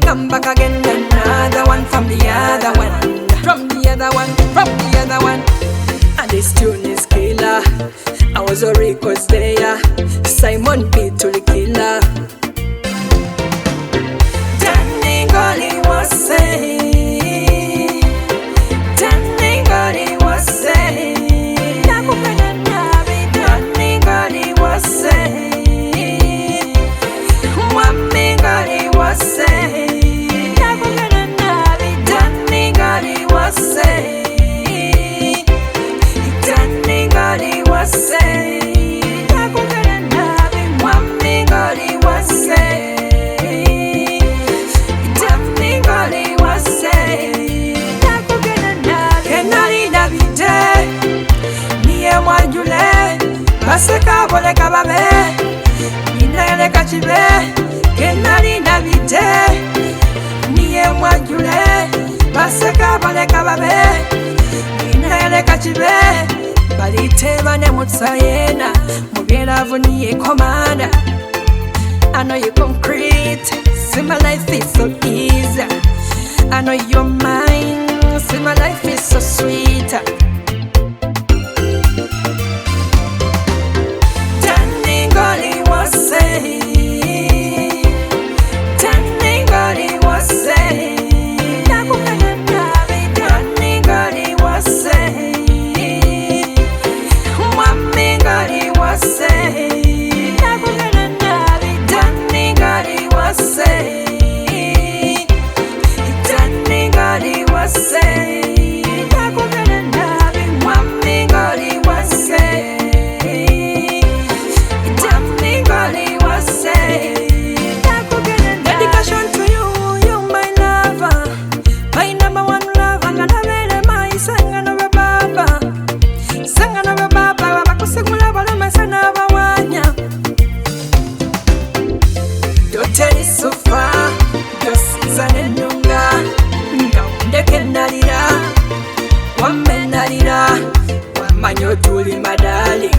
Come back again, another one from the other one, from the other one, from the other one. And this tune is killer. I was a record there. Simon P to the killer. Danny Gully was saying, Danny Gully was saying, Danny Gully was saying, Wammy Gully was saying. Baseka boleka babe inele kachibe kenali nabide niye mwajule baseka boleka babe inele kachibe baliteba ne mutsayena mubyelavu niye komanda. I know you concrete, see my life is so easy. I know you're mine, see my life is so sweet. Wamenalira wamanyo tuli madali